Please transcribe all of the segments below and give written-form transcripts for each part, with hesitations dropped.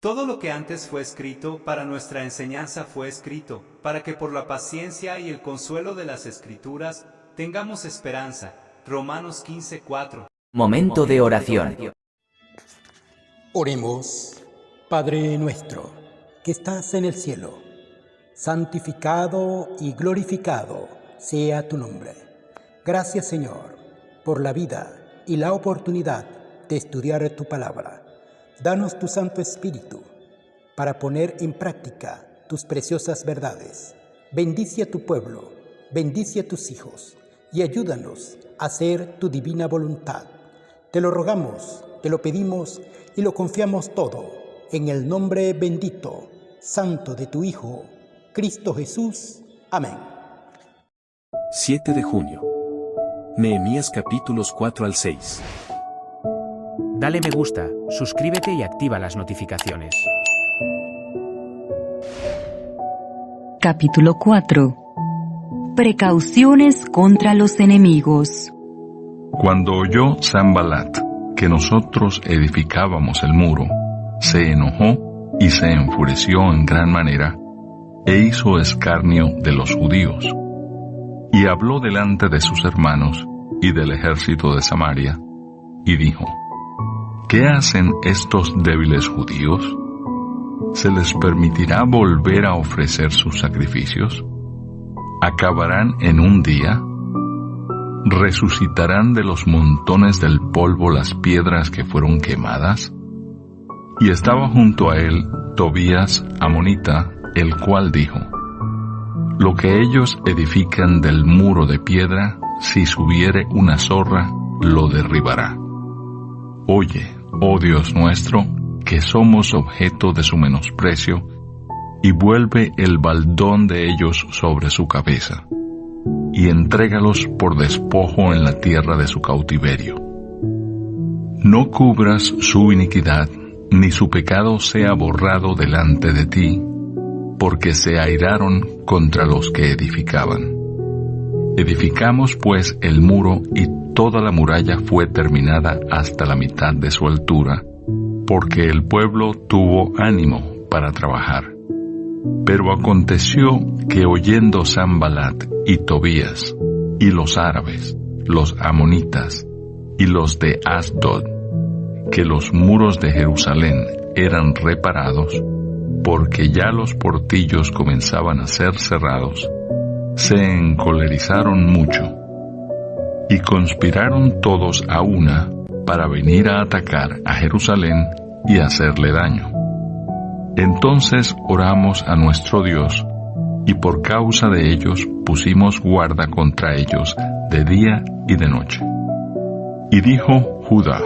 Todo lo que antes fue escrito para nuestra enseñanza fue escrito, para que por la paciencia y el consuelo de las Escrituras tengamos esperanza. Romanos 15:4. Momento de oración. Oremos. Padre nuestro, que estás en el cielo, santificado y glorificado sea tu nombre. Gracias, Señor, por la vida y la oportunidad de estudiar tu palabra. Danos tu Santo Espíritu para poner en práctica tus preciosas verdades. Bendice a tu pueblo, bendice a tus hijos y ayúdanos a hacer tu divina voluntad. Te lo rogamos, te lo pedimos y lo confiamos todo en el nombre bendito, santo de tu Hijo, Cristo Jesús. Amén. 7 de junio. Nehemías capítulos 4 al 6. Dale me gusta, suscríbete y activa las notificaciones. Capítulo 4. Precauciones contra los enemigos. Cuando oyó Sanbalat que nosotros edificábamos el muro, se enojó y se enfureció en gran manera, e hizo escarnio de los judíos. Y habló delante de sus hermanos y del ejército de Samaria, y dijo: ¿Qué hacen estos débiles judíos? ¿Se les permitirá volver a ofrecer sus sacrificios? ¿Acabarán en un día? ¿Resucitarán de los montones del polvo las piedras que fueron quemadas? Y estaba junto a él Tobías amonita, el cual dijo: Lo que ellos edifican del muro de piedra, si subiere una zorra, lo derribará. Oye, oh Dios nuestro, que somos objeto de su menosprecio, y vuelve el baldón de ellos sobre su cabeza, y entrégalos por despojo en la tierra de su cautiverio. No cubras su iniquidad, ni su pecado sea borrado delante de ti, porque se airaron contra los que edificaban. Edificamos pues el muro, y toda la muralla fue terminada hasta la mitad de su altura, porque el pueblo tuvo ánimo para trabajar. Pero aconteció que oyendo Sanbalat y Tobías, y los árabes, los amonitas, y los de Asdod, que los muros de Jerusalén eran reparados, porque ya los portillos comenzaban a ser cerrados, se encolerizaron mucho, y conspiraron todos a una para venir a atacar a Jerusalén y hacerle daño. Entonces oramos a nuestro Dios, y por causa de ellos pusimos guarda contra ellos de día y de noche. Y dijo Judá: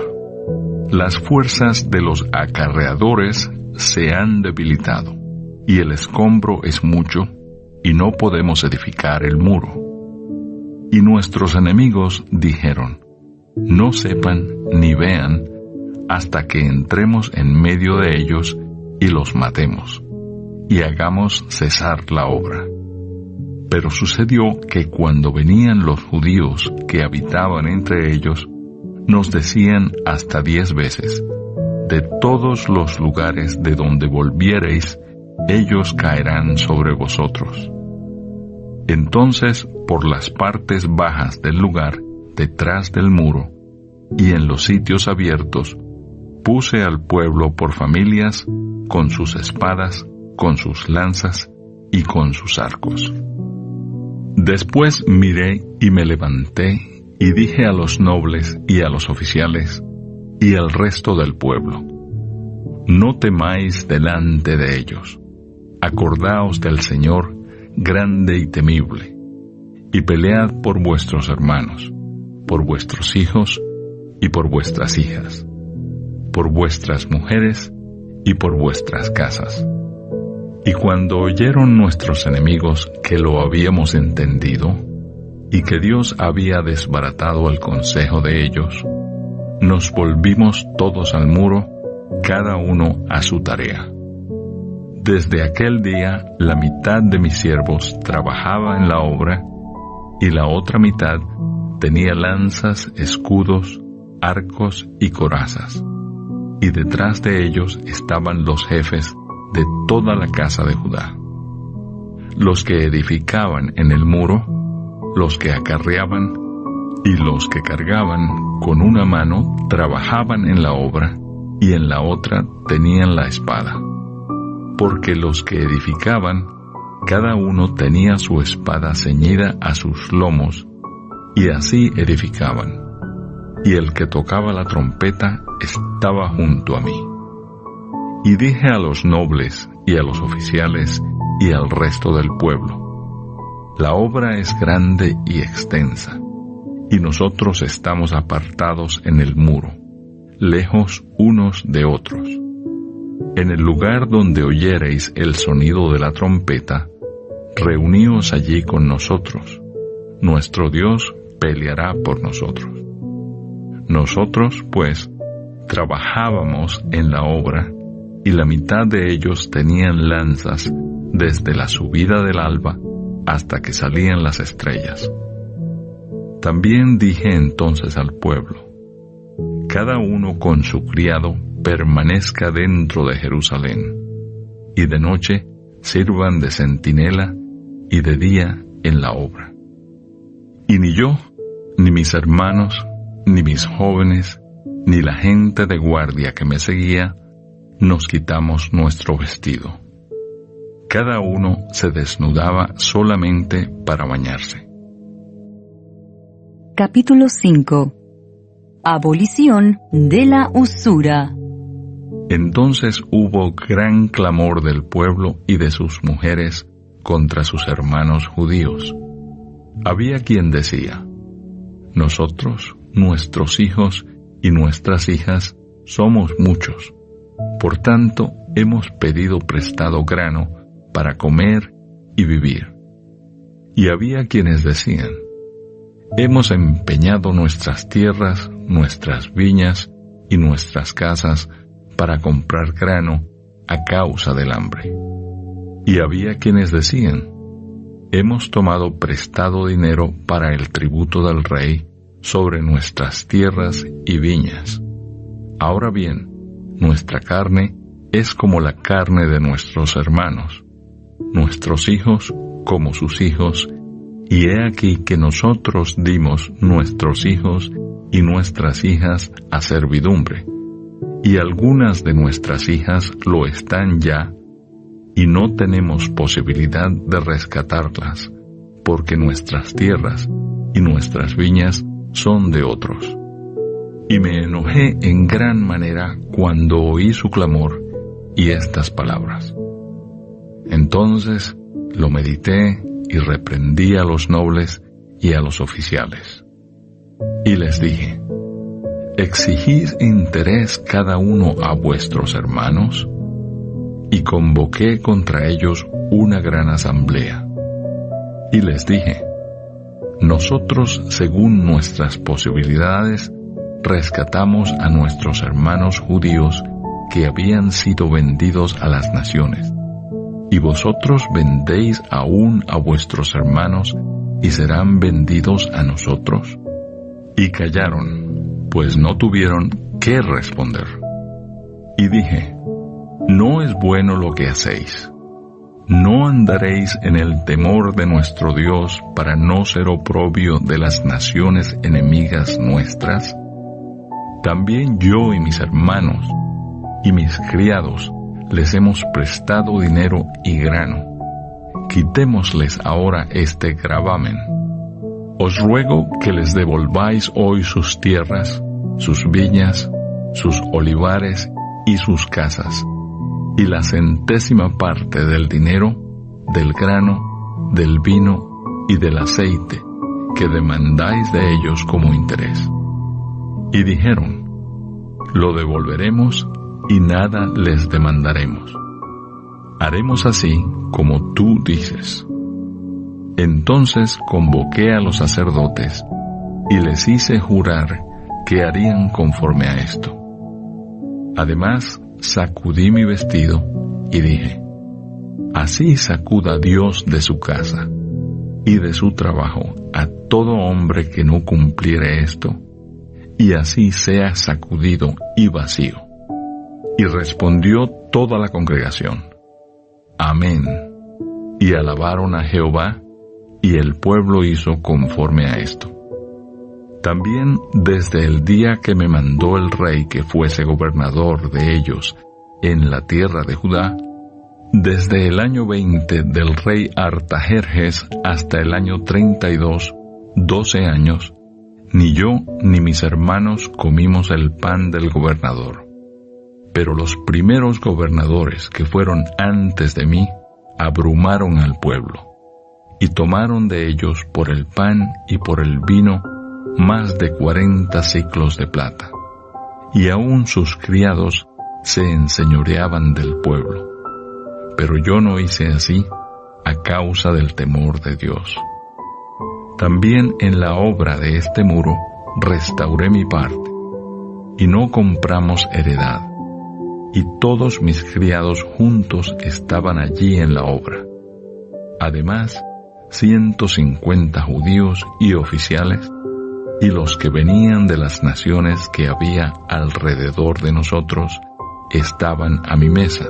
Las fuerzas de los acarreadores se han debilitado, y el escombro es mucho, y no podemos edificar el muro. Y nuestros enemigos dijeron: No sepan ni vean hasta que entremos en medio de ellos y los matemos, y hagamos cesar la obra. Pero sucedió que cuando venían los judíos que habitaban entre ellos, nos decían hasta 10 veces: De todos los lugares de donde volviereis, ellos caerán sobre vosotros. Entonces, por las partes bajas del lugar, detrás del muro, y en los sitios abiertos, puse al pueblo por familias, con sus espadas, con sus lanzas y con sus arcos. Después miré y me levanté, y dije a los nobles y a los oficiales, y al resto del pueblo: No temáis delante de ellos. Acordaos del Señor, grande y temible, y pelead por vuestros hermanos, por vuestros hijos y por vuestras hijas, por vuestras mujeres y por vuestras casas. Y cuando oyeron nuestros enemigos que lo habíamos entendido, y que Dios había desbaratado el consejo de ellos, nos volvimos todos al muro, cada uno a su tarea. Desde aquel día, la mitad de mis siervos trabajaba en la obra, y la otra mitad tenía lanzas, escudos, arcos y corazas. y detrás de ellos estaban los jefes de toda la casa de Judá, los que edificaban en el muro, los que acarreaban y los que cargaban con una mano trabajaban en la obra y en la otra tenían la espada, porque los que edificaban, cada uno tenía su espada ceñida a sus lomos, y así edificaban, y el que tocaba la trompeta estaba junto a mí. Y dije a los nobles y a los oficiales y al resto del pueblo: la obra es grande y extensa, y nosotros estamos apartados en el muro, lejos unos de otros. En el lugar donde oyereis el sonido de la trompeta, reuníos allí con nosotros. Nuestro Dios peleará por nosotros. Nosotros, pues, trabajábamos en la obra, y la mitad de ellos tenían lanzas desde la subida del alba hasta que salían las estrellas. También dije entonces al pueblo: cada uno con su criado permanezca dentro de Jerusalén, y de noche sirvan de centinela y de día en la obra. Y ni yo, ni mis hermanos, ni mis jóvenes, ni la gente de guardia que me seguía, nos quitamos nuestro vestido. Cada uno se desnudaba solamente para bañarse. Capítulo 5. Abolición de la usura. Entonces hubo gran clamor del pueblo y de sus mujeres contra sus hermanos judíos. Había quien decía: nosotros, nuestros hijos y nuestras hijas somos muchos, por tanto hemos pedido prestado grano para comer y vivir. Y había quienes decían: hemos empeñado nuestras tierras, nuestras viñas y nuestras casas para comprar grano a causa del hambre. Y había quienes decían: hemos tomado prestado dinero para el tributo del rey sobre nuestras tierras y viñas. Ahora bien, nuestra carne es como la carne de nuestros hermanos, nuestros hijos como sus hijos, y he aquí que nosotros dimos nuestros hijos y nuestras hijas a servidumbre, y algunas de nuestras hijas lo están ya, y no tenemos posibilidad de rescatarlas, porque nuestras tierras y nuestras viñas son de otros. Y me enojé en gran manera cuando oí su clamor y estas palabras. Entonces lo medité y reprendí a los nobles y a los oficiales. Y les dije: ¿exigís interés cada uno a vuestros hermanos? Y convoqué contra ellos una gran asamblea. Y les dije: nosotros, según nuestras posibilidades, rescatamos a nuestros hermanos judíos que habían sido vendidos a las naciones. ¿Y vosotros vendéis aún a vuestros hermanos y serán vendidos a nosotros? Y callaron, pues no tuvieron qué responder. Y dije: no es bueno lo que hacéis. ¿No andaréis en el temor de nuestro Dios para no ser oprobio de las naciones enemigas nuestras? También yo y mis hermanos y mis criados les hemos prestado dinero y grano. Quitémosles ahora este gravamen. Os ruego que les devolváis hoy sus tierras, sus viñas, sus olivares y sus casas, y la 100ª parte del dinero, del grano, del vino y del aceite que demandáis de ellos como interés. Y dijeron: lo devolveremos y nada les demandaremos. Haremos así como tú dices. Entonces convoqué a los sacerdotes y les hice jurar que harían conforme a esto. Además, sacudí mi vestido y dije: así sacuda Dios de su casa y de su trabajo a todo hombre que no cumpliere esto, y así sea sacudido y vacío. Y respondió toda la congregación: Amén. Y alabaron a Jehová, y el pueblo hizo conforme a esto. También desde el día que me mandó el rey que fuese gobernador de ellos en la tierra de Judá, desde el año 20 del rey Artajerjes hasta el año 32, 12 años, ni yo ni mis hermanos comimos el pan del gobernador. Pero los primeros gobernadores que fueron antes de mí abrumaron al pueblo, y tomaron de ellos por el pan y por el vino más de 40 siclos de plata, y aun sus criados se enseñoreaban del pueblo. Pero yo no hice así a causa del temor de Dios. También en la obra de este muro restauré mi parte, y no compramos heredad, y todos mis criados juntos estaban allí en la obra. Además, 150 judíos y oficiales, y los que venían de las naciones que había alrededor de nosotros, estaban a mi mesa.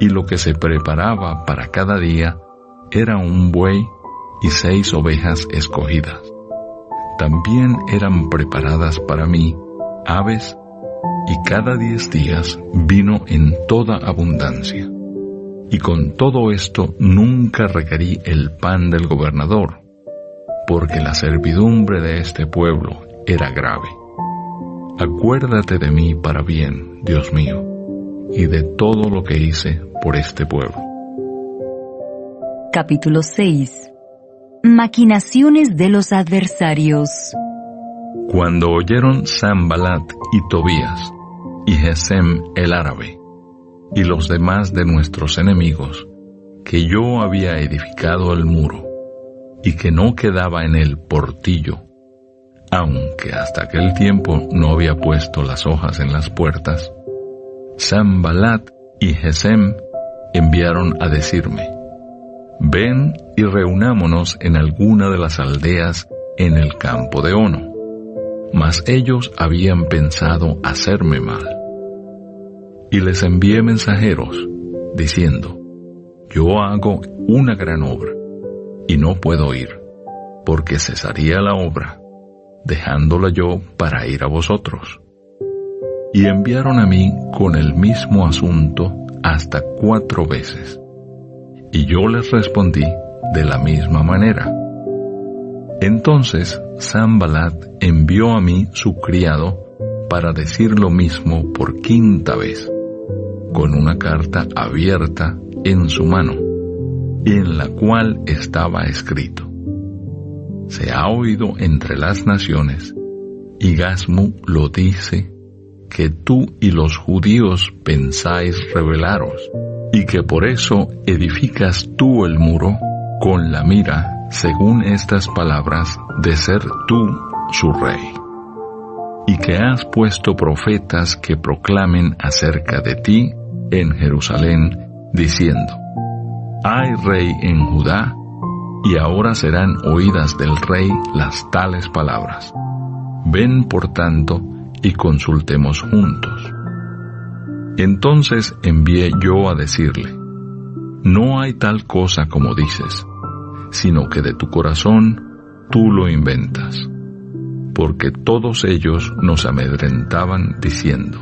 Y lo que se preparaba para cada día era un buey y 6 ovejas escogidas. También eran preparadas para mí aves, y cada 10 días vino en toda abundancia. Y con todo esto nunca requerí el pan del gobernador, porque la servidumbre de este pueblo era grave. Acuérdate de mí para bien, Dios mío, y de todo lo que hice por este pueblo. Capítulo 6. Maquinaciones de los adversarios. Cuando oyeron Sanbalat y Tobías, y Gesem el árabe, y los demás de nuestros enemigos, que yo había edificado el muro, y que no quedaba en él portillo, aunque hasta aquel tiempo no había puesto las hojas en las puertas, Sanbalat y Gesem enviaron a decirme: Ven y reunámonos en alguna de las aldeas en el campo de Ono. Mas ellos habían pensado hacerme mal. Y les envié mensajeros, diciendo: Yo hago una gran obra, y no puedo ir, porque cesaría la obra, dejándola yo para ir a vosotros. Y enviaron a mí con el mismo asunto hasta 4 veces. Y yo les respondí de la misma manera. Entonces Sanbalat envió a mí su criado para decir lo mismo por 5ª vez, con una carta abierta en su mano, en la cual estaba escrito: Se ha oído entre las naciones, y Gasmu lo dice, que tú y los judíos pensáis rebelaros, y que por eso edificas tú el muro con la mira, según estas palabras, de ser tú su rey, y que has puesto profetas que proclamen acerca de ti en Jerusalén, diciendo: Hay rey en Judá, y ahora serán oídas del rey las tales palabras. Ven, por tanto, y consultemos juntos. Entonces envié yo a decirle: No hay tal cosa como dices, sino que de tu corazón tú lo inventas. Porque todos ellos nos amedrentaban diciendo: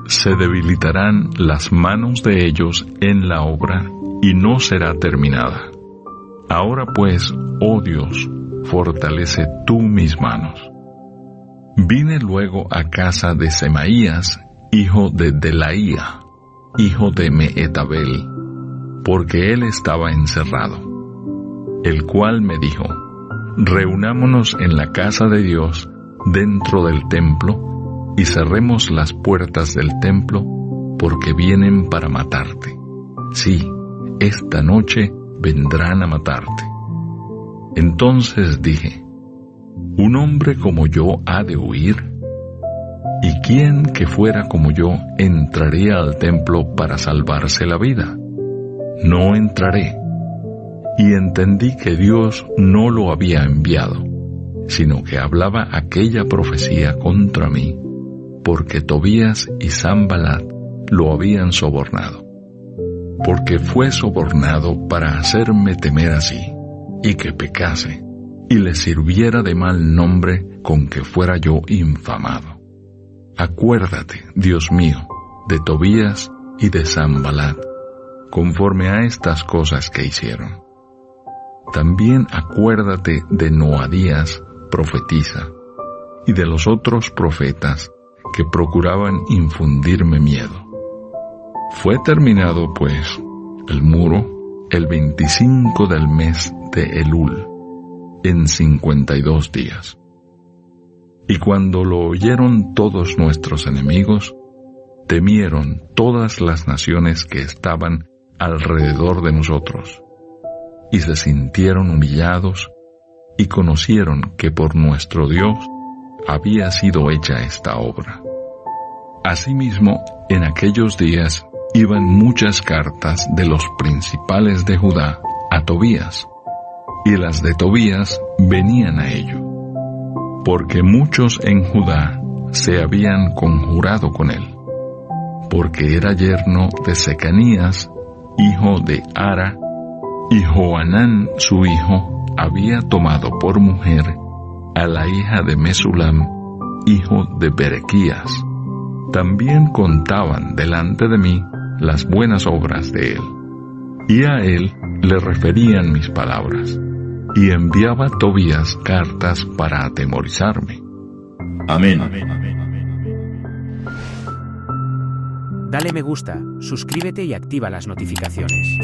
Se debilitarán las manos de ellos en la obra, y no será terminada. Ahora pues, oh Dios, fortalece tú mis manos. Vine luego a casa de Semaías, hijo de Delaía, hijo de Mehetabel, porque él estaba encerrado, el cual me dijo: Reunámonos en la casa de Dios, dentro del templo, y cerremos las puertas del templo, porque vienen para matarte. Sí, esta noche vendrán a matarte. Entonces dije: ¿Un hombre como yo ha de huir? ¿Y quién que fuera como yo entraría al templo para salvarse la vida? No entraré. Y entendí que Dios no lo había enviado, sino que hablaba aquella profecía contra mí, porque Tobías y Sanbalat lo habían sobornado. Porque fue sobornado para hacerme temer así, y que pecase, y le sirviera de mal nombre con que fuera yo infamado. Acuérdate, Dios mío, de Tobías y de Sanbalat, conforme a estas cosas que hicieron. También acuérdate de Noadías, profetisa, y de los otros profetas que procuraban infundirme miedo. Fue terminado, pues, el muro el 25 del mes de Elul, en 52 días. Y cuando lo oyeron todos nuestros enemigos, temieron todas las naciones que estaban alrededor de nosotros, y se sintieron humillados, y conocieron que por nuestro Dios había sido hecha esta obra. Asimismo, en aquellos días iban muchas cartas de los principales de Judá a Tobías, y las de Tobías venían a ello, porque muchos en Judá se habían conjurado con él, porque era yerno de Secanías, hijo de Ara, y Johanán su hijo había tomado por mujer a la hija de Mesulam, hijo de Berequías. También contaban delante de mí las buenas obras de él, y a él le referían mis palabras, y enviaba a Tobías cartas para atemorizarme. Amén. Dale me gusta, suscríbete y activa las notificaciones.